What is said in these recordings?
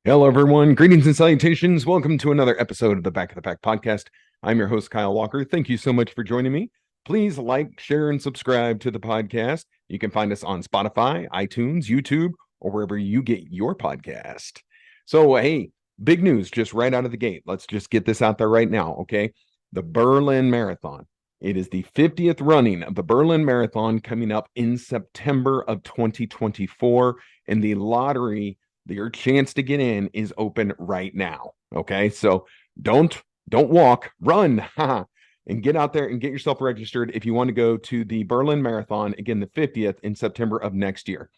Hello, everyone. Greetings and salutations. Welcome to another episode of the Back of the Pack podcast. I'm your host, Kyle Walker. Thank you so much for joining me. Please like, share, and subscribe to the podcast. You can find us on Spotify, iTunes, YouTube, or wherever you get your podcast. So, hey, big news just right out of the gate. Let's just get this out there right now, okay? The Berlin Marathon. It is the 50th running of the Berlin Marathon coming up in September of 2024, and the lottery, your chance to get in, is open right now. Okay, so don't walk, run, and get out there and get yourself registered if you want to go to the Berlin Marathon again, the 50th in September of next year.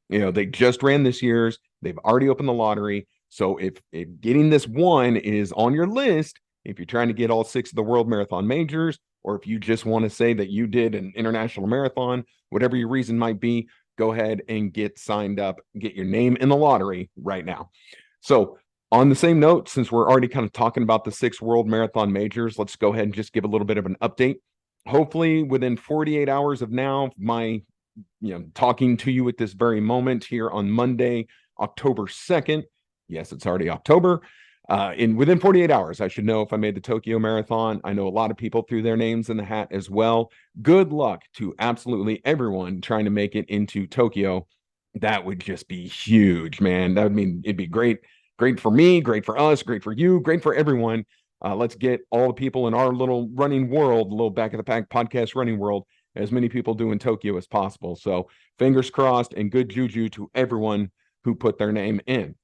You know, they just ran this year's. They've already opened the lottery. So if getting this one is on your list, if you're trying to get all 6 of the World Marathon Majors, or if you just want to say that you did an international marathon, whatever your reason might be, go ahead and get signed up, get your name in the lottery right now. So, on the same note, since we're already kind of talking about the 6 World Marathon Majors, let's go ahead and just give a little bit of an update. Hopefully, within 48 hours of now, my talking to you at this very moment here on Monday, October 2nd. Yes, it's already October. Within 48 hours, I should know if I made the Tokyo Marathon. I know a lot of people threw their names in the hat as well. Good luck to absolutely everyone trying to make it into Tokyo. That would just be huge, man. That would mean it'd be great for me, great for us, great for you, great for everyone. Let's get all the people in our little running world, little Back of the Pack podcast running world, as many people do in Tokyo as possible. So fingers crossed and good juju to everyone who put their name in.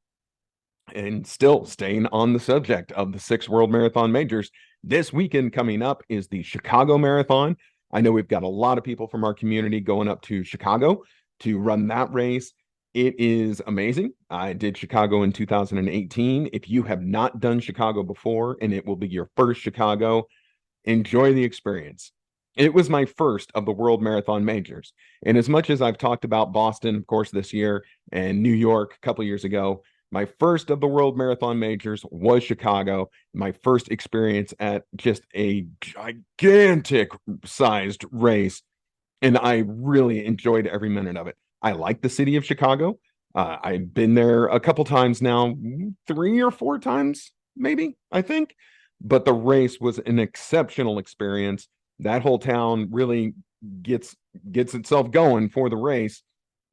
And still staying on the subject of the 6 World Marathon Majors, this weekend coming up is the Chicago Marathon. I know we've got a lot of people from our community going up to Chicago to run that race. It is amazing. I did Chicago in 2018. If you have not done Chicago before and it will be your first Chicago, enjoy the experience. It was my first of the World Marathon Majors. And as much as I've talked about Boston, of course, this year, and New York a couple of years ago, my first of the World Marathon Majors was Chicago. My first experience at just a gigantic sized race. And I really enjoyed every minute of it. I like the city of Chicago. I've been there a couple times now, 3 or 4 times, maybe, I think. But the race was an exceptional experience. That whole town really gets itself going for the race.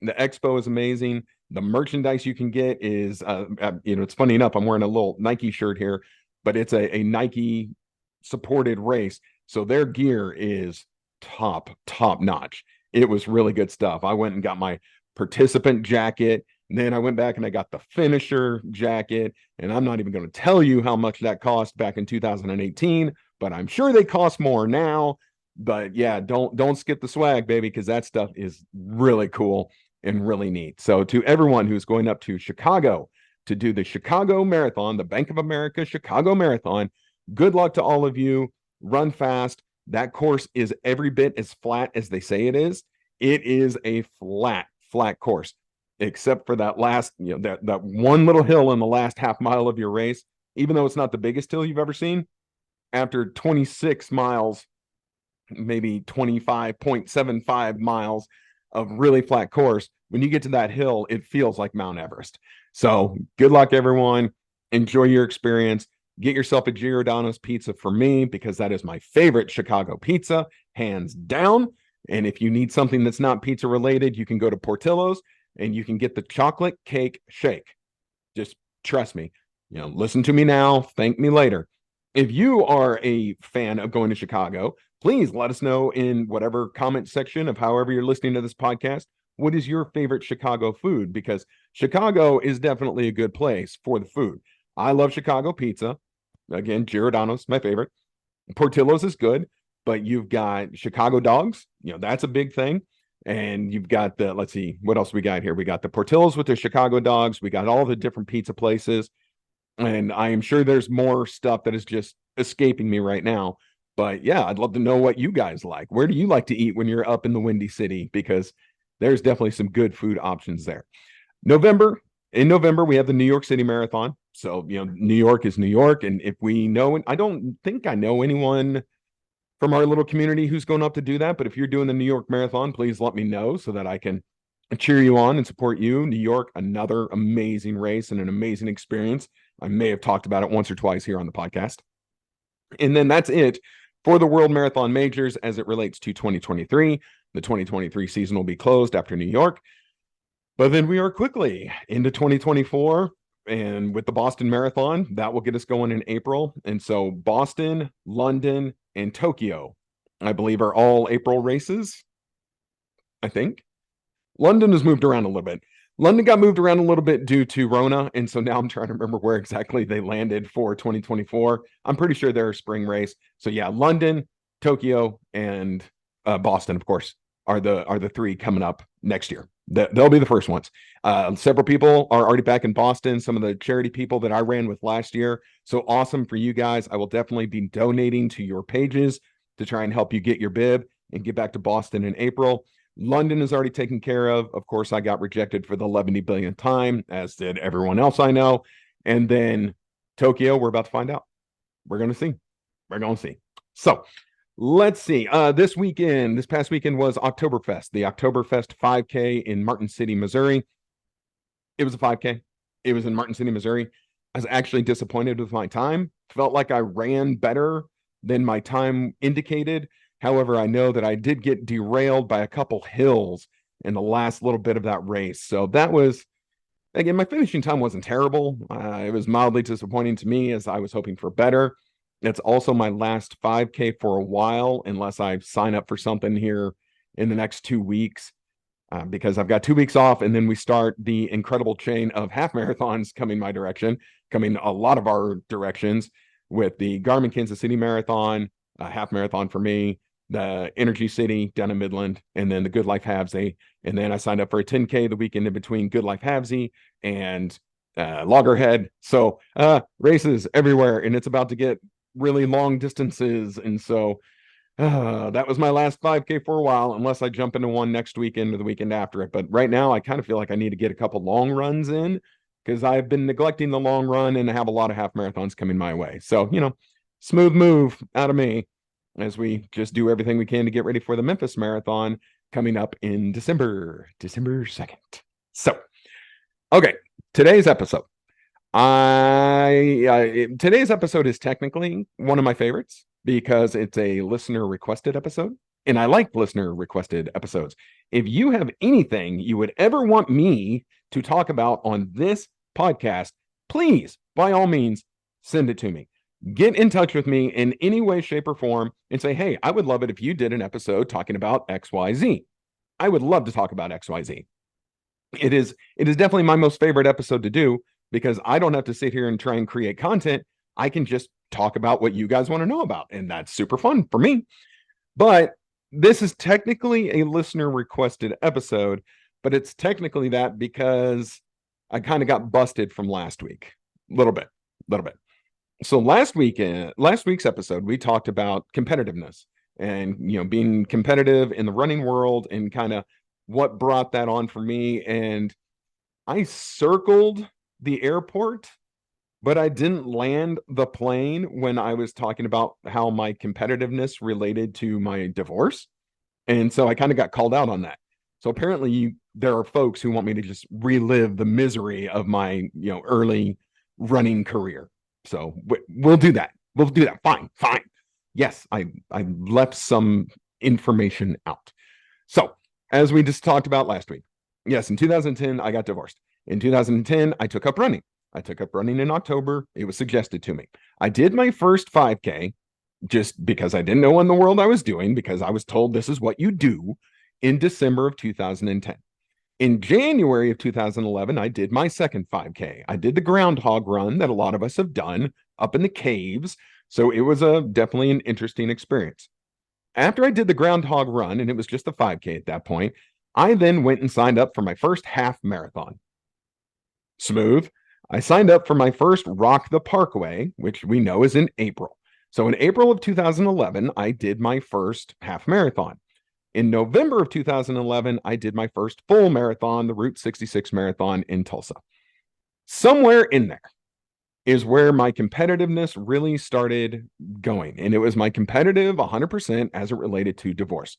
The expo is amazing. The merchandise you can get is, it's funny enough, I'm wearing a little Nike shirt here, but it's a Nike supported race. So their gear is top notch. It was really good stuff. I went and got my participant jacket. And then I went back and I got the finisher jacket. And I'm not even going to tell you how much that cost back in 2018, but I'm sure they cost more now. But yeah, don't skip the swag, baby, because that stuff is really cool and really neat. So to everyone who's going up to Chicago to do the Chicago Marathon, the Bank of America Chicago Marathon, good luck to all of you. Run fast. That course is every bit as flat as they say it is. It is a flat course, except for that last, that one little hill in the last half mile of your race. Even though it's not the biggest hill you've ever seen, after 26 miles, maybe 25.75 miles of really flat course, when you get to that hill, it feels like Mount Everest. So good luck, everyone. Enjoy your experience. Get yourself a Giordano's pizza for me, because that is my favorite Chicago pizza, hands down. And if you need something that's not pizza related, you can go to Portillo's and you can get the chocolate cake shake. Just trust me. Listen to me now. Thank me later. If you are a fan of going to Chicago, please let us know in whatever comment section of however you're listening to this podcast, what is your favorite Chicago food? Because Chicago is definitely a good place for the food. I love Chicago pizza. Again, Giordano's my favorite. Portillo's is good, but you've got Chicago dogs. That's a big thing. And you've got let's see, what else we got here? We got the Portillo's with the Chicago dogs. We got all the different pizza places. And I am sure there's more stuff that is just escaping me right now. But yeah, I'd love to know what you guys like. Where do you like to eat when you're up in the Windy City? Because there's definitely some good food options there. In November, we have the New York City Marathon. So, New York is New York. And if we know, I don't think I know anyone from our little community who's going up to do that. But if you're doing the New York Marathon, please let me know so that I can cheer you on and support you. New York, another amazing race and an amazing experience. I may have talked about it once or twice here on the podcast. And then that's it for the World Marathon Majors as it relates to 2023. The 2023 season will be closed after New York. But then we are quickly into 2024. And with the Boston Marathon, that will get us going in April. And so Boston, London, and Tokyo, I believe, are all April races. I think. London has moved around a little bit. London got moved around a little bit due to Rona. And so now I'm trying to remember where exactly they landed for 2024. I'm pretty sure they're a spring race. So yeah, London, Tokyo, and Boston, of course, are the three coming up next year. They'll be the first ones. Several people are already back in Boston. Some of the charity people that I ran with last year. So awesome for you guys. I will definitely be donating to your pages to try and help you get your bib and get back to Boston in April. London is already taken care of. Of course, I got rejected for the 11 billionth time, as did everyone else I know. And then Tokyo, we're about to find out. We're going to see. We're going to see. So let's see. This past weekend was Oktoberfest, the Oktoberfest 5K in Martin City, Missouri. It was a 5K. It was in Martin City, Missouri. I was actually disappointed with my time. Felt like I ran better than my time indicated. However, I know that I did get derailed by a couple hills in the last little bit of that race. So that was, again, my finishing time wasn't terrible. It was mildly disappointing to me as I was hoping for better. It's also my last 5K for a while, unless I sign up for something here in the next 2 weeks, because I've got 2 weeks off, and then we start the incredible chain of half marathons coming my direction, coming a lot of our directions, with the Garmin Kansas City Marathon, half marathon for me, the Energy City down in Midland, and then the Good Life Halvesy. And then I signed up for a 10K the weekend in between Good Life Halvesy and Loggerhead. So races everywhere, and it's about to get really long distances. And so that was my last 5K for a while, unless I jump into one next weekend or the weekend after it. But right now, I kind of feel like I need to get a couple long runs in, because I've been neglecting the long run and I have a lot of half marathons coming my way. So, smooth move out of me as we just do everything we can to get ready for the Memphis Marathon coming up in December 2nd. So, okay, today's episode. Today's episode is technically one of my favorites because it's a listener requested episode, and I like listener requested episodes. If you have anything you would ever want me to talk about on this podcast, please, by all means, send it to me. Get in touch with me in any way, shape, or form and say, hey, I would love it if you did an episode talking about XYZ. I would love to talk about XYZ. It is definitely my most favorite episode to do, because I don't have to sit here and try and create content. I can just talk about what you guys want to know about, and that's super fun for me. But this is technically a listener requested episode, but it's technically that because I kind of got busted from last week. A little bit. So last week's episode, we talked about competitiveness and, being competitive in the running world and kind of what brought that on for me. And I circled the airport, but I didn't land the plane when I was talking about how my competitiveness related to my divorce. And so I kind of got called out on that. So apparently there are folks who want me to just relive the misery of my, early running career. So we'll do that. Fine. Yes, I left some information out. So as we just talked about last week, yes, in 2010, I got divorced. In 2010, I took up running. I took up running in October. It was suggested to me. I did my first 5K just because I didn't know what in the world I was doing, because I was told this is what you do, in December of 2010. In January of 2011, I did my second 5K. I did the groundhog run that a lot of us have done up in the caves. So it was definitely an interesting experience. After I did the groundhog run, and it was just a 5K at that point, I then went and signed up for my first half marathon. Smooth. I signed up for my first Rock the Parkway, which we know is in April. So in April of 2011, I did my first half marathon. In November of 2011, I did my first full marathon, the Route 66 Marathon in Tulsa. Somewhere in there is where my competitiveness really started going. And it was my competitive 100% as it related to divorce.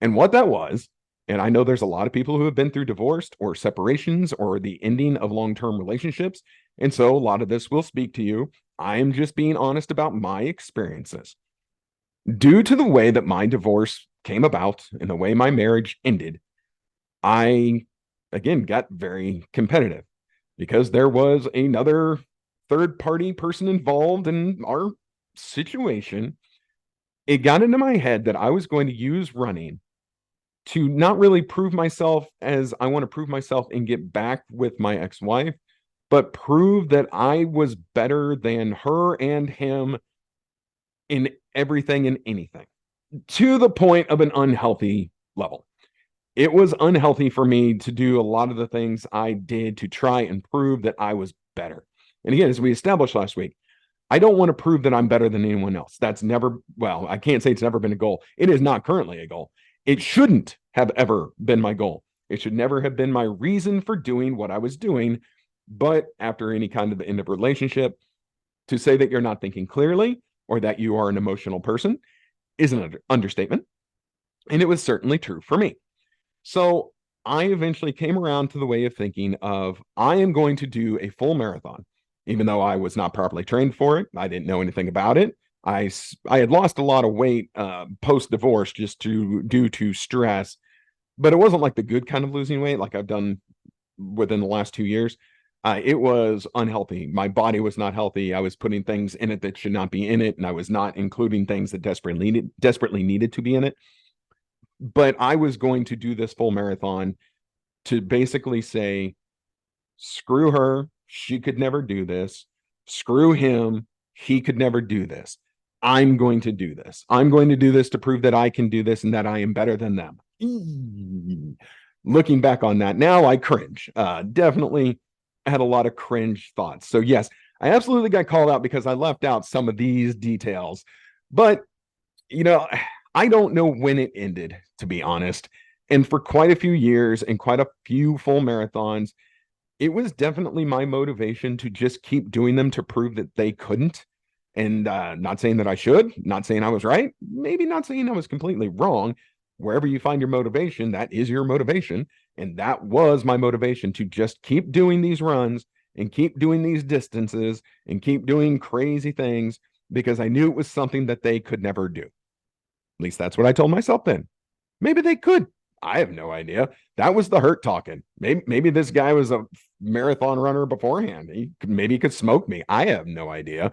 And what that was And I know there's a lot of people who have been through divorce or separations or the ending of long-term relationships. And so a lot of this will speak to you. I am just being honest about my experiences. Due to the way that my divorce came about and the way my marriage ended, I again got very competitive because there was another third party person involved in our situation. It got into my head that I was going to use running to not really prove myself as I want to prove myself and get back with my ex-wife, but prove that I was better than her and him in everything and anything, to the point of an unhealthy level. It was unhealthy for me to do a lot of the things I did to try and prove that I was better. And again, as we established last week, I don't want to prove that I'm better than anyone else. That's never, well, I can't say it's never been a goal. It is not currently a goal. It shouldn't have ever been my goal. It should never have been my reason for doing what I was doing. But after any kind of the end of relationship, to say that you're not thinking clearly or that you are an emotional person is an understatement. And it was certainly true for me. So I eventually came around to the way of thinking of I am going to do a full marathon, even though I was not properly trained for it. I didn't know anything about it. I had lost a lot of weight post divorce just due to stress, but it wasn't like the good kind of losing weight like I've done within the last 2 years. It was unhealthy. My body was not healthy. I was putting things in it that should not be in it, and I was not including things that desperately needed to be in it. But I was going to do this full marathon to basically say, screw her, she could never do this. Screw him, he could never do this. I'm going to do this. I'm going to do this to prove that I can do this and that I am better than them. Looking back on that now, I cringe. Definitely had a lot of cringe thoughts. So yes, I absolutely got called out because I left out some of these details. But, I don't know when it ended, to be honest. And for quite a few years and quite a few full marathons, it was definitely my motivation to just keep doing them to prove that they couldn't. And not saying that I should, not saying I was right, maybe not saying I was completely wrong. Wherever you find your motivation, that is your motivation. And that was my motivation to just keep doing these runs and keep doing these distances and keep doing crazy things because I knew it was something that they could never do. At least that's what I told myself then. Maybe they could. I have no idea. That was the hurt talking. Maybe this guy was a marathon runner beforehand. Maybe he could smoke me. I have no idea.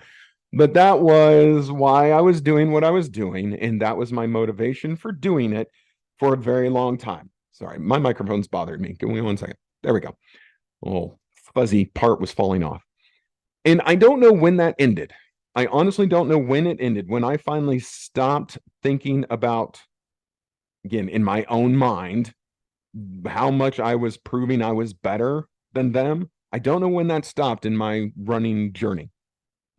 But that was why I was doing what I was doing. And that was my motivation for doing it for a very long time. Sorry, my microphone's bothered me. Give me 1 second. There we go. Oh, fuzzy part was falling off. And I don't know when that ended. I honestly don't know when it ended. When I finally stopped thinking about, again, in my own mind, how much I was proving I was better than them. I don't know when that stopped in my running journey.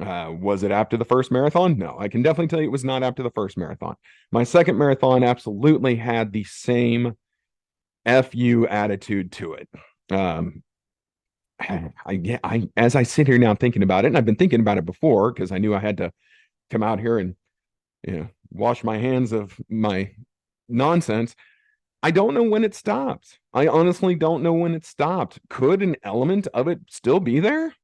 Was it after the first marathon? No, I can definitely tell you it was not after the first marathon. My second marathon absolutely had the same FU attitude to it. As I sit here now thinking about it, and I've been thinking about it before because I knew I had to come out here and wash my hands of my nonsense. I don't know when it stopped. I honestly don't know when it stopped. Could an element of it still be there?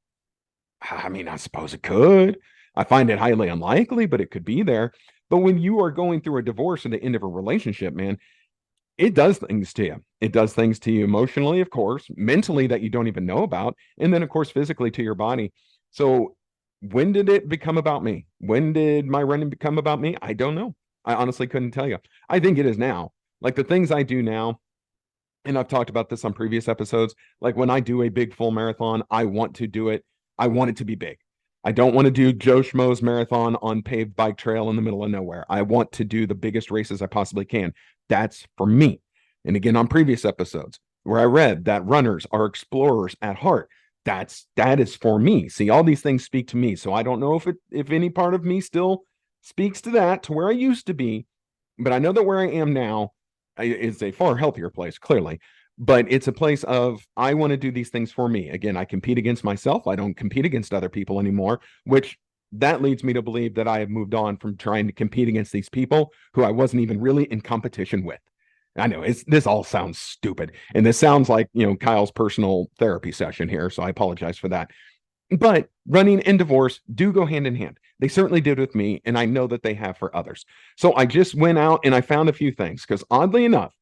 I mean, I suppose it could. I find it highly unlikely, but it could be there. But when you are going through a divorce or the end of a relationship, man, it does things to you. It does things to you emotionally, of course, mentally that you don't even know about, and then, of course, physically to your body. So when did it become about me? When did my running become about me? I don't know. I honestly couldn't tell you. I think it is now. Like the things I do now, and I've talked about this on previous episodes, like when I do a big full marathon, I want to do it. I want it to be big. I don't want to do Joe Schmo's marathon on paved bike trail in the middle of nowhere. I want to do the biggest races I possibly can. That's for me. And again, on previous episodes where I read that runners are explorers at heart, that is for me. See, all these things speak to me. So I don't know if any part of me still speaks to that, to where I used to be, but I know that where I am now is a far healthier place, clearly. But it's a place of I want to do these things for me. Again, I compete against myself. I don't compete against other people anymore, which that leads me to believe that I have moved on from trying to compete against these people who I wasn't even really in competition with. I know this all sounds stupid. And this sounds like, Kyle's personal therapy session here. So I apologize for that. But running and divorce do go hand in hand. They certainly did with me, and I know that they have for others. So I just went out and I found a few things because, oddly enough,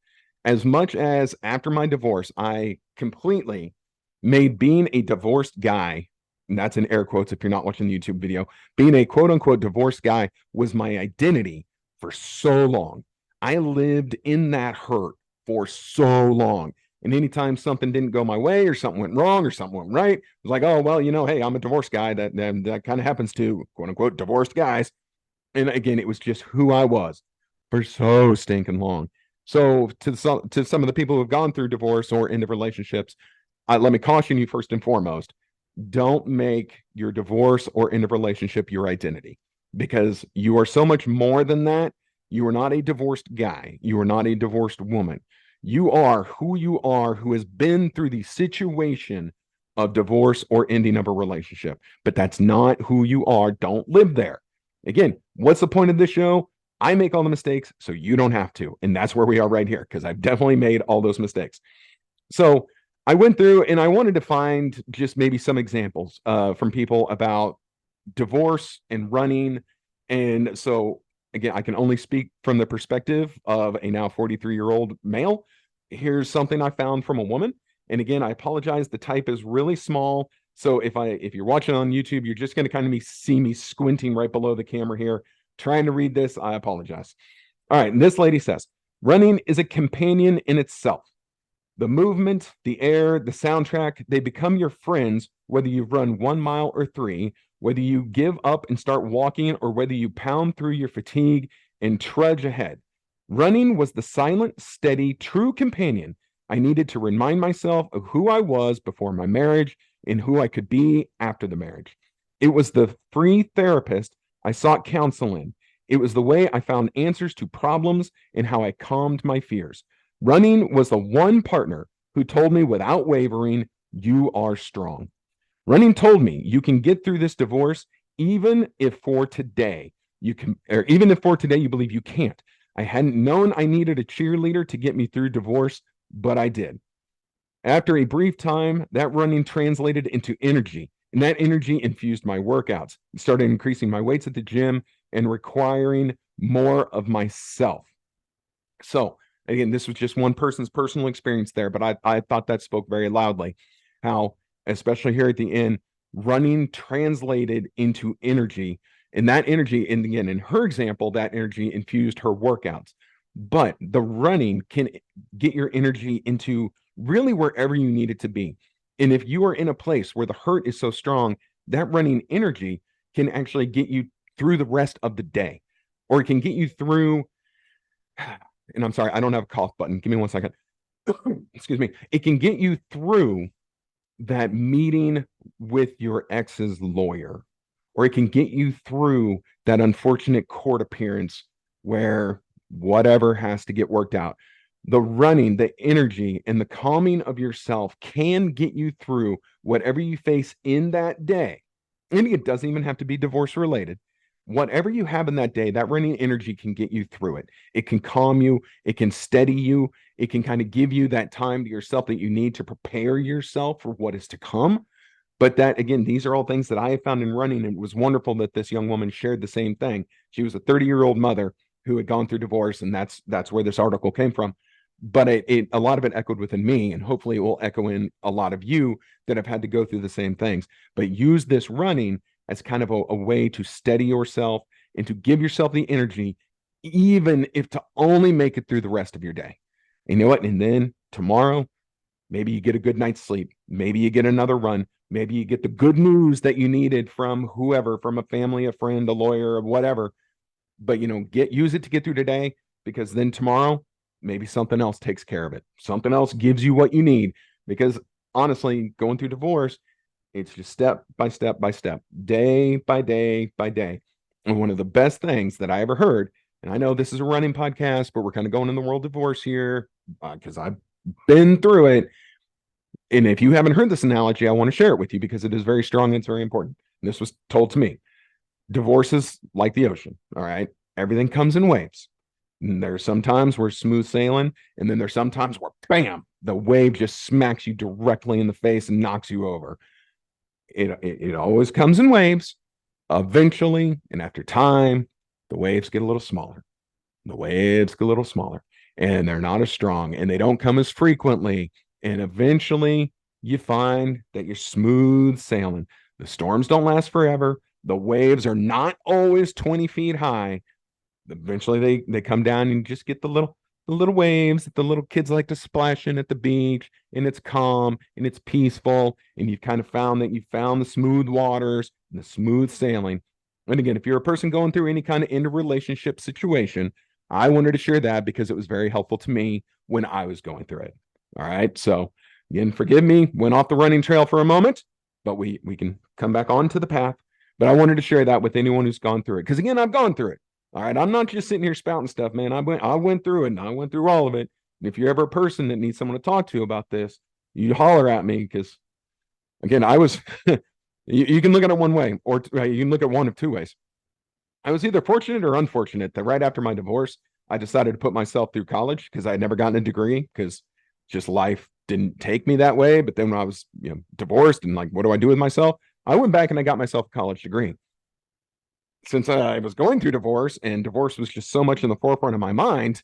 as much as after my divorce, I completely made being a divorced guy, and that's in air quotes if you're not watching the YouTube video, being a quote unquote divorced guy was my identity for so long. I lived in that hurt for so long. And anytime something didn't go my way or something went wrong or something went right, it was like, oh, well, hey, I'm a divorced guy. That kind of happens to quote unquote divorced guys. And again, it was just who I was for so stinking long. So to some of the people who have gone through divorce or into relationships, let me caution you first and foremost, don't make your divorce or end of relationship your identity, because you are so much more than that. You are not a divorced guy. You are not a divorced woman. You are who has been through the situation of divorce or ending of a relationship. But that's not who you are. Don't live there. Again, what's the point of this show? I make all the mistakes so you don't have to. And that's where we are right here, because I've definitely made all those mistakes. So I went through and I wanted to find just maybe some examples from people about divorce and running. And so, again, I can only speak from the perspective of a now 43-year-old male. Here's something I found from a woman. And again, I apologize. The type is really small. So if you're watching on YouTube, you're just going to kind of see me squinting right below the camera here, trying to read this. I apologize. All right. And this lady says, running is a companion in itself. The movement, the air, the soundtrack, they become your friends, whether you run 1 mile or 3, whether you give up and start walking, or whether you pound through your fatigue and trudge ahead. Running was the silent, steady, true companion I needed to remind myself of who I was before my marriage and who I could be after the marriage. It was the free therapist I sought counsel in. It was the way I found answers to problems and how I calmed my fears. Running was the one partner who told me without wavering, you are strong. Running told me you can get through this divorce even if for today you can, or even if for today you believe you can't. I hadn't known I needed a cheerleader to get me through divorce, but I did. After a brief time, that running translated into energy, and that energy infused my workouts. It started increasing my weights at the gym and requiring more of myself. So, again, this was just one person's personal experience there, but I thought that spoke very loudly. How, especially here at the end, running translated into energy. And that energy, and again, in her example, that energy infused her workouts. But the running can get your energy into really wherever you need it to be. And if you are in a place where the hurt is so strong, that running energy can actually get you through the rest of the day, or it can get you through. And I'm sorry, I don't have a cough button. Give me 1 second. Excuse me. It can get you through that meeting with your ex's lawyer, or it can get you through that unfortunate court appearance where whatever has to get worked out. The running, the energy, and the calming of yourself can get you through whatever you face in that day. And it doesn't even have to be divorce related. Whatever you have in that day, that running energy can get you through it. It can calm you. It can steady you. It can kind of give you that time to yourself that you need to prepare yourself for what is to come. But that, again, these are all things that I have found in running. And it was wonderful that this young woman shared the same thing. She was a 30-year-old mother who had gone through divorce, and that's where this article came from. But a lot of it echoed within me, and hopefully it will echo in a lot of you that have had to go through the same things. But use this running as kind of a way to steady yourself and to give yourself the energy, even if to only make it through the rest of your day. And you know what? And then tomorrow, maybe you get a good night's sleep. Maybe you get another run. Maybe you get the good news that you needed from whoever, from a family, a friend, a lawyer, or whatever. But, use it to get through today, because then tomorrow, maybe something else takes care of it. Something else gives you what you need. Because honestly, going through divorce, it's just step by step by step, day by day by day. And one of the best things that I ever heard, and I know this is a running podcast, but we're kind of going in the world of divorce here because I've been through it. And if you haven't heard this analogy, I want to share it with you because it is very strong and it's very important. And this was told to me. Divorce is like the ocean. All right. Everything comes in waves. And there's some times where smooth sailing, and then there's some times where bam, the wave just smacks you directly in the face and knocks you over. It always comes in waves. Eventually, and after time, the waves get a little smaller. The waves get a little smaller, and they're not as strong, and they don't come as frequently. And eventually, you find that you're smooth sailing. The storms don't last forever. The waves are not always 20 feet high. Eventually they come down and you just get the little waves that the little kids like to splash in at the beach, and it's calm and it's peaceful, and you've kind of found that you found the smooth waters and the smooth sailing. And again, if you're a person going through any kind of interrelationship situation, I wanted to share that because it was very helpful to me when I was going through it. All right, so again, forgive me, went off the running trail for a moment, but we can come back onto the path. But I wanted to share that with anyone who's gone through it, because again, I've gone through it. All right, I'm not just sitting here spouting stuff, man. I went through it, and I went through all of it. And if you're ever a person that needs someone to talk to about this, you holler at me, because again, I was. you can look at it one way, or you can look at one of two ways. I was either fortunate or unfortunate that right after my divorce, I decided to put myself through college because I had never gotten a degree, because just life didn't take me that way. But then when I was, divorced and like, what do I do with myself? I went back and I got myself a college degree. Since I was going through divorce and divorce was just so much in the forefront of my mind,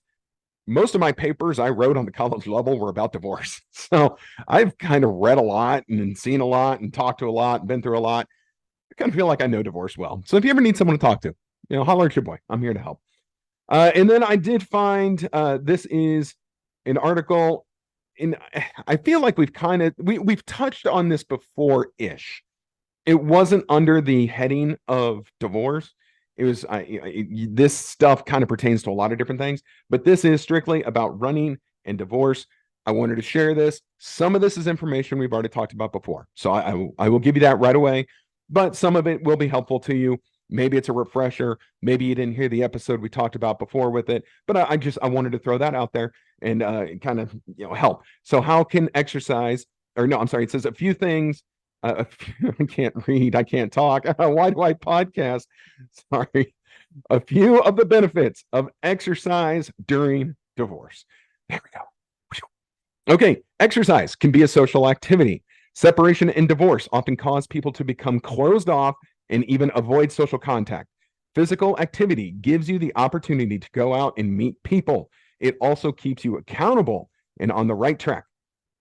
most of my papers I wrote on the college level were about divorce. So I've kind of read a lot and seen a lot and talked to a lot, and been through a lot. I kind of feel like I know divorce well. So if you ever need someone to talk to, holler at your boy. I'm here to help. And then I did find this is an article in. I feel like we've touched on this before ish. It wasn't under the heading of divorce. It was this stuff kind of pertains to a lot of different things, but this is strictly about running and divorce. I wanted to share this. Some of this is information we've already talked about before, so I will give you that right away. But some of it will be helpful to you. Maybe it's a refresher. Maybe you didn't hear the episode we talked about before with it, but I wanted to throw that out there and kind of help. So how can exercise? Or no, I'm sorry. It says a few things. I can't read. I can't talk. Why do I podcast? Sorry. A few of the benefits of exercise during divorce. There we go. Okay. Exercise can be a social activity. Separation and divorce often cause people to become closed off and even avoid social contact. Physical activity gives you the opportunity to go out and meet people. It also keeps you accountable and on the right track.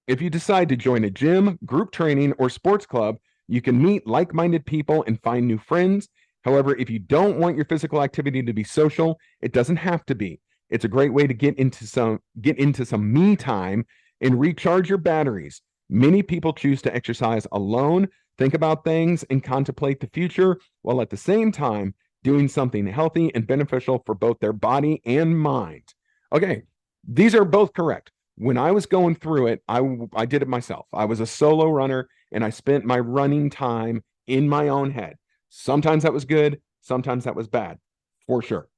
If you decide to join a gym, group training, or sports club, you can meet like-minded people and find new friends. However, if you don't want your physical activity to be social, it doesn't have to be. It's a great way to get into some me time and recharge your batteries. Many people choose to exercise alone, think about things, and contemplate the future, while at the same time doing something healthy and beneficial for both their body and mind. Okay, these are both correct. When I was going through it, I did it myself. I was a solo runner, and I spent my running time in my own head. Sometimes that was good, sometimes that was bad, for sure.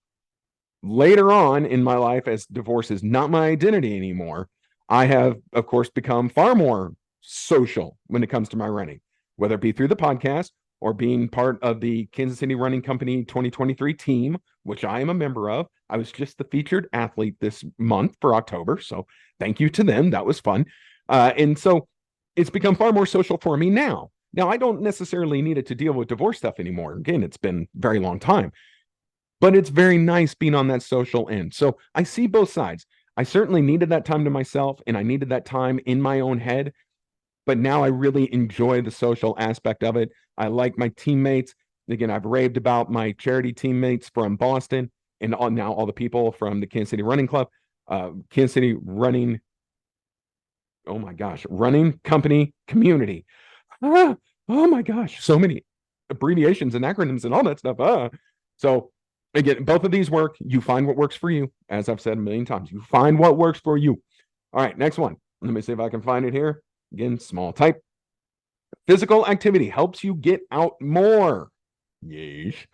Later on in my life, as divorce is not my identity anymore, I have, of course, become far more social when it comes to my running, whether it be through the podcast or being part of the Kansas City Running Company 2023 team, which I am a member of. I was just the featured athlete this month for October. So thank you to them. That was fun. And so it's become far more social for me now. Now, I don't necessarily need it to deal with divorce stuff anymore. Again, it's been a very long time, but it's very nice being on that social end. So I see both sides. I certainly needed that time to myself, and I needed that time in my own head. But now I really enjoy the social aspect of it. I like my teammates. Again, I've raved about my charity teammates from Boston, and now all the people from the Kansas City Running Club, Kansas City Running. Oh my gosh, Running Company Community. Oh my gosh, so many abbreviations and acronyms and all that stuff. So again, both of these work. You find what works for you. As I've said a million times, you find what works for you. All right, next one. Let me see if I can find it here. Again, small type. Physical activity helps you get out more. Yeesh.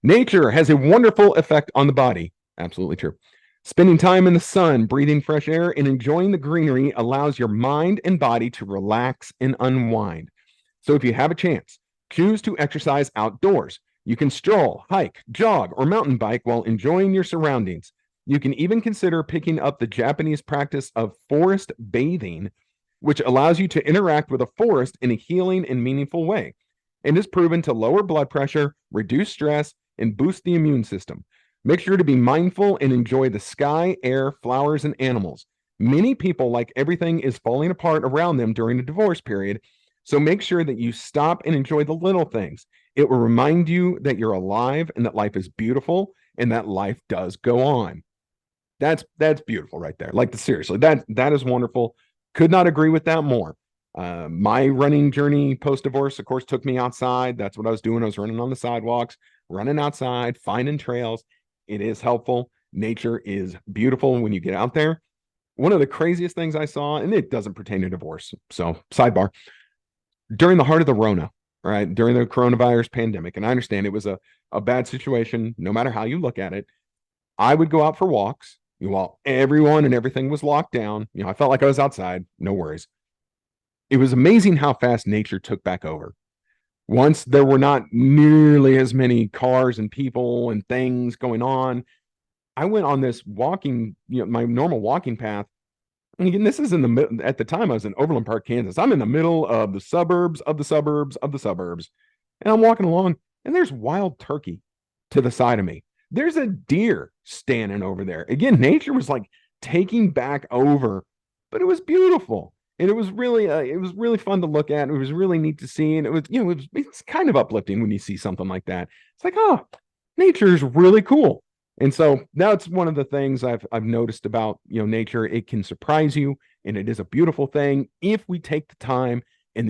Nature has a wonderful effect on the body. Absolutely true. Spending time in the sun, breathing fresh air, and enjoying the greenery allows your mind and body to relax and unwind. So if you have a chance, choose to exercise outdoors. You can stroll, hike, jog, or mountain bike while enjoying your surroundings. You can even consider picking up the Japanese practice of forest bathing, which allows you to interact with a forest in a healing and meaningful way, and is proven to lower blood pressure, reduce stress, and boost the immune system. Make sure to be mindful and enjoy the sky, air, flowers, and animals. Many people, like everything, is falling apart around them during the divorce period. So make sure that you stop and enjoy the little things. It will remind you that you're alive and that life is beautiful and that life does go on. That's beautiful right there. Like seriously, that is wonderful. Could not agree with that more. My running journey post divorce, of course, took me outside. That's what I was doing. I was running on the sidewalks, running outside, finding trails. It is helpful. Nature is beautiful when you get out there. One of the craziest things I saw, and it doesn't pertain to divorce, so sidebar, during the heart of the Rona, right? During the coronavirus pandemic, and I understand it was a bad situation, no matter how you look at it. I would go out for walks while everyone and everything was locked down. I felt like I was outside, no worries. It was amazing how fast nature took back over. Once there were not nearly as many cars and people and things going on, I went on this walking, my normal walking path. And again, this is in the middle. At the time, I was in Overland Park, Kansas. I'm in the middle of the suburbs of the suburbs of the suburbs. And I'm walking along, and there's wild turkey to the side of me. There's a deer standing over there. Again, nature was like taking back over, but it was beautiful. And it was really fun to look at. It was really neat to see. And it's kind of uplifting when you see something like that. It's like, oh, nature is really cool. And so that's one of the things I've noticed about nature. It can surprise you, and it is a beautiful thing if we take the time and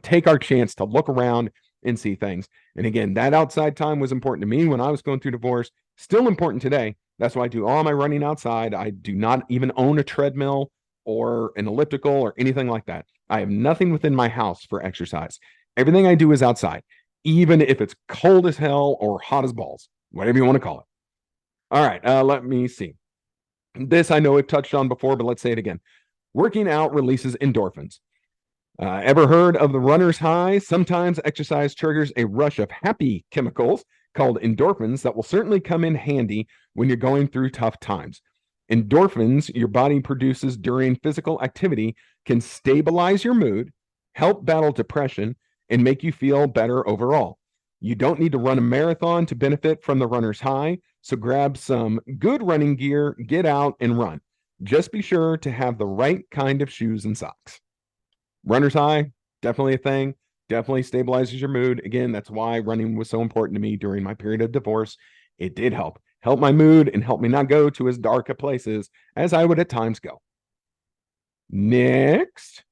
take our chance to look around and see things. And again, that outside time was important to me when I was going through divorce. Still important today. That's why I do all my running outside. I do not even own a treadmill or an elliptical or anything like that. I have nothing within my house for exercise. Everything I do is outside, even if it's cold as hell or hot as balls, whatever you want to call it. All right, let me see. This I know we've touched on before, but let's say it again. Working out releases endorphins. Ever heard of the runner's high? Sometimes exercise triggers a rush of happy chemicals called endorphins that will certainly come in handy when you're going through tough times. Endorphins your body produces during physical activity can stabilize your mood, help battle depression, and make you feel better overall. You don't need to run a marathon to benefit from the runner's high, so grab some good running gear, get out, and run. Just be sure to have the right kind of shoes and socks. Runner's high, definitely a thing, definitely stabilizes your mood. Again, that's why running was so important to me during my period of divorce. It did help my mood and help me not go to as dark a places as I would at times go. Next.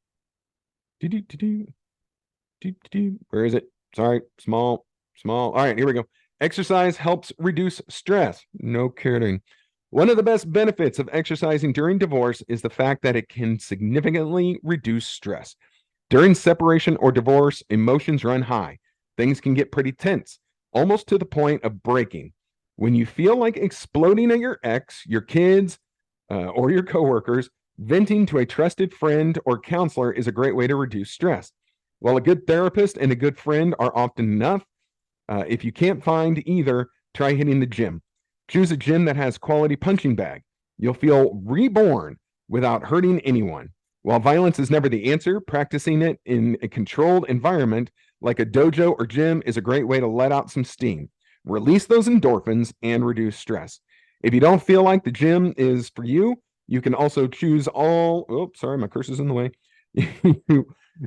Where is it? Sorry, small. All right, here we go. Exercise helps reduce stress. No kidding. One of the best benefits of exercising during divorce is the fact that it can significantly reduce stress. During separation or divorce, emotions run high. Things can get pretty tense, almost to the point of breaking. When you feel like exploding at your ex, your kids, or your coworkers, venting to a trusted friend or counselor is a great way to reduce stress. While a good therapist and a good friend are often enough, if you can't find either, try hitting the gym. Choose a gym that has quality punching bag. You'll feel reborn without hurting anyone. While violence is never the answer, practicing it in a controlled environment like a dojo or gym is a great way to let out some steam, release those endorphins, and reduce stress. If you don't feel like the gym is for you, you can also choose my cursor's in the way.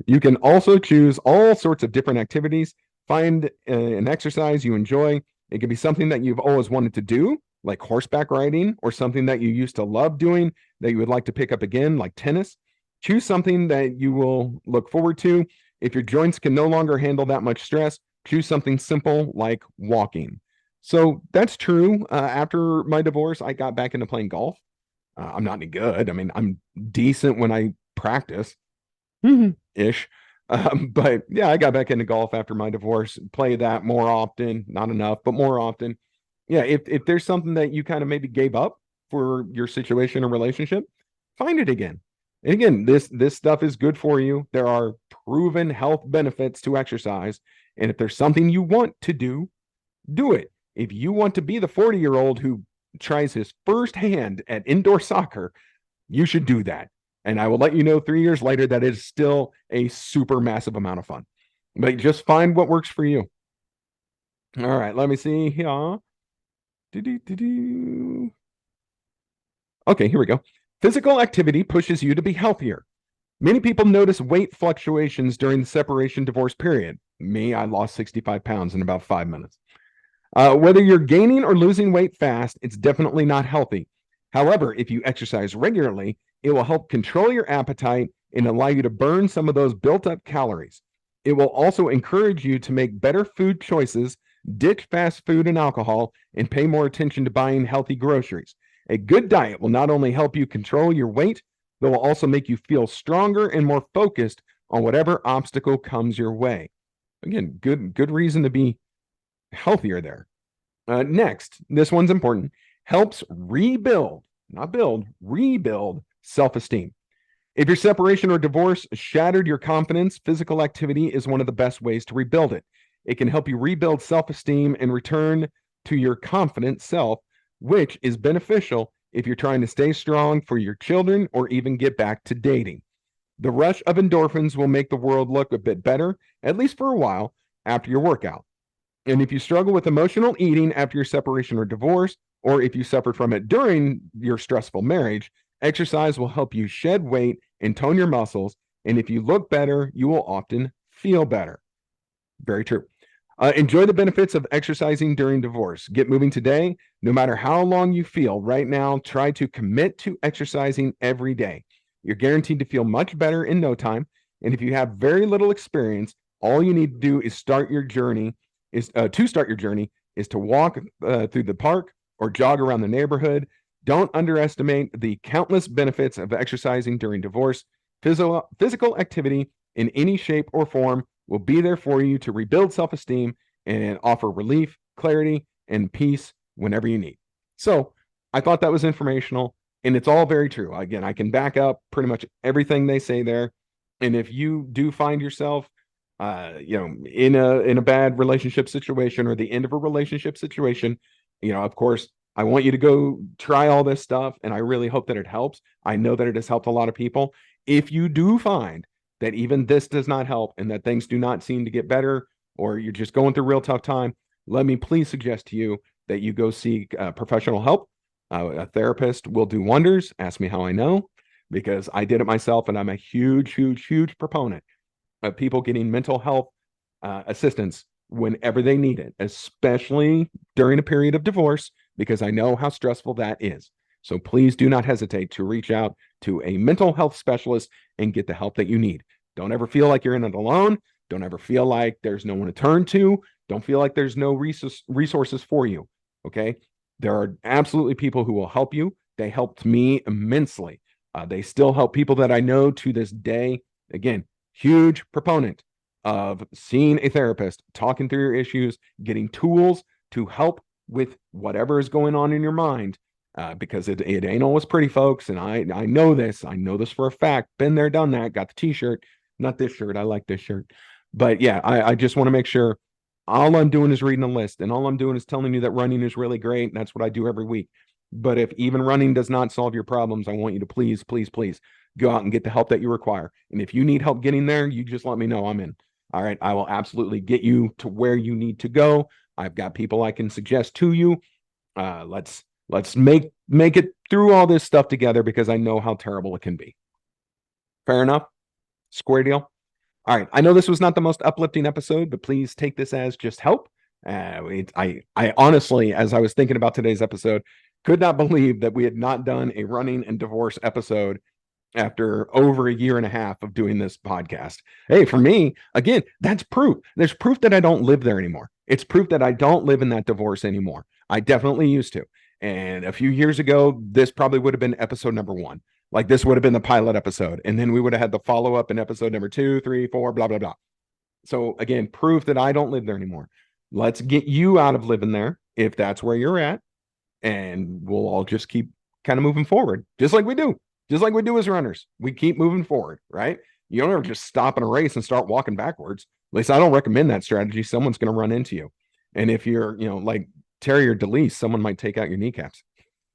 You can also choose all sorts of different activities. Find an exercise you enjoy. It could be something that you've always wanted to do, like horseback riding, or something that you used to love doing that you would like to pick up again, like tennis. Choose something that you will look forward to. If your joints can no longer handle that much stress, choose something simple like walking. So that's true. After my divorce, I got back into playing golf. I'm not any good. I mean, I'm decent when I practice, ish. But yeah, I got back into golf after my divorce, play that more often, not enough, but more often. Yeah, if there's something that you kind of maybe gave up for your situation or relationship, find it again. And again, this stuff is good for you. There are proven health benefits to exercise. And if there's something you want to do, do it. If you want to be the 40-year-old who tries his first hand at indoor soccer, you should do that. And I will let you know 3 years later that it is still a super massive amount of fun. But just find what works for you. All right, let me see here. Okay, here we go. Physical activity pushes you to be healthier. Many people notice weight fluctuations during the separation divorce period. Me, I lost 65 pounds in about 5 minutes. Whether you're gaining or losing weight fast, it's definitely not healthy. However, if you exercise regularly, it will help control your appetite and allow you to burn some of those built up calories. It will also encourage you to make better food choices, ditch fast food and alcohol, and pay more attention to buying healthy groceries. A good diet will not only help you control your weight, but will also make you feel stronger and more focused on whatever obstacle comes your way. Again, good reason to be healthier there. Next, this one's important. Helps rebuild, not build, rebuild self-esteem. If your separation or divorce shattered your confidence, physical activity is one of the best ways to rebuild it. It can help you rebuild self-esteem and return to your confident self, which is beneficial if you're trying to stay strong for your children or even get back to dating. The rush of endorphins will make the world look a bit better, at least for a while, after your workout. And if you struggle with emotional eating after your separation or divorce, or if you suffered from it during your stressful marriage, exercise will help you shed weight and tone your muscles. And if you look better, you will often feel better. Very true. Enjoy the benefits of exercising during divorce. Get moving today. No matter how long you feel right now, try to commit to exercising every day. You're guaranteed to feel much better in no time. And if you have very little experience, all you need to do is start your journey is to walk through the park or jog around the neighborhood. Don't underestimate the countless benefits of exercising during divorce. Physical activity in any shape or form will be there for you to rebuild self-esteem and offer relief, clarity, and peace whenever you need. So I thought that was informational, and it's all very true. Again, I can back up pretty much everything they say there. And if you do find yourself in a bad relationship situation or the end of a relationship situation, of course, I want you to go try all this stuff, and I really hope that it helps. I know that it has helped a lot of people. If you do find that even this does not help and that things do not seem to get better, or you're just going through a real tough time, let me please suggest to you that you go seek professional help. A therapist will do wonders. Ask me how I know, because I did it myself, and I'm a huge, huge, huge proponent of people getting mental health assistance whenever they need it, especially during a period of divorce, because I know how stressful that is. So please do not hesitate to reach out to a mental health specialist and get the help that you need. Don't ever feel like you're in it alone. Don't ever feel like there's no one to turn to. Don't feel like there's no resources for you. Okay. There are absolutely people who will help you. They helped me immensely. They still help people that I know to this day. Again, huge proponent of seeing a therapist, talking through your issues, getting tools to help with whatever is going on in your mind. Because it ain't always pretty, folks. And I know this. I know this for a fact. Been there, done that. Got the t-shirt. Not this shirt. I like this shirt. But yeah, I just want to make sure all I'm doing is reading a list. And all I'm doing is telling you that running is really great. And that's what I do every week. But if even running does not solve your problems, I want you to please, please, please go out and get the help that you require. And if you need help getting there, you just let me know. I'm in. All right. I will absolutely get you to where you need to go. I've got people I can suggest to you. Let's make it through all this stuff together, because I know how terrible it can be. Fair enough? Square deal? All right. I know this was not the most uplifting episode, but please take this as just help. I honestly, as I was thinking about today's episode, could not believe that we had not done a running and divorce episode after over a year and a half of doing this podcast. Hey, for me, again, that's proof. There's proof that I don't live there anymore. It's proof that I don't live in that divorce anymore. I definitely used to. And a few years ago, this probably would have been episode number 1. Like, this would have been the pilot episode. And then we would have had the follow-up in episode number 2, 3, 4, blah, blah, blah. So again, proof that I don't live there anymore. Let's get you out of living there if that's where you're at. And we'll all just keep kind of moving forward, just like we do. Just like we do as runners. We keep moving forward, right? You don't ever just stop in a race and start walking backwards. At least I don't recommend that strategy. Someone's going to run into you. And if you're, like Terry or Delise, someone might take out your kneecaps.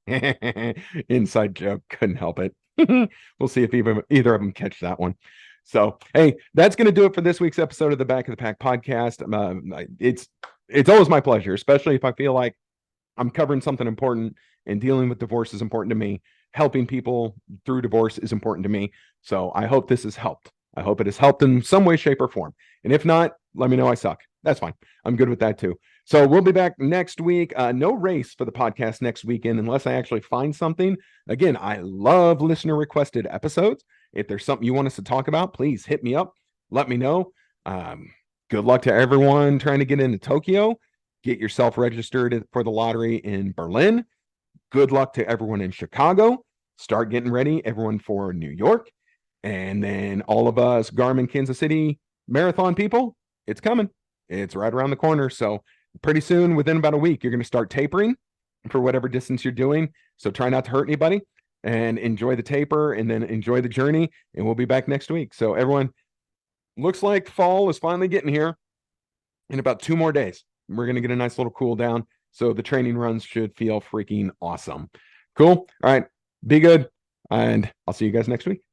Inside joke. Couldn't help it. We'll see if either of them catch that one. So, hey, that's going to do it for this week's episode of the Back of the Pack podcast. It's always my pleasure, especially if I feel like I'm covering something important, and dealing with divorce is important to me. Helping people through divorce is important to me. So I hope this has helped. I hope it has helped in some way, shape, or form. And if not, let me know I suck. That's fine. I'm good with that too. So we'll be back next week. No race for the podcast next weekend unless I actually find something. Again, I love listener requested episodes. If there's something you want us to talk about, please hit me up. Let me know. Good luck to everyone trying to get into Tokyo. Get yourself registered for the lottery in Berlin. Good luck to everyone in Chicago. Start getting ready, everyone, for New York. And then all of us Garmin, Kansas City marathon people, it's coming. It's right around the corner. So pretty soon, within about a week, you're going to start tapering for whatever distance you're doing. So try not to hurt anybody and enjoy the taper and then enjoy the journey. And we'll be back next week. So everyone, looks like fall is finally getting here in about 2 more days. We're going to get a nice little cool down. So the training runs should feel freaking awesome. Cool. All right. Be good. And I'll see you guys next week.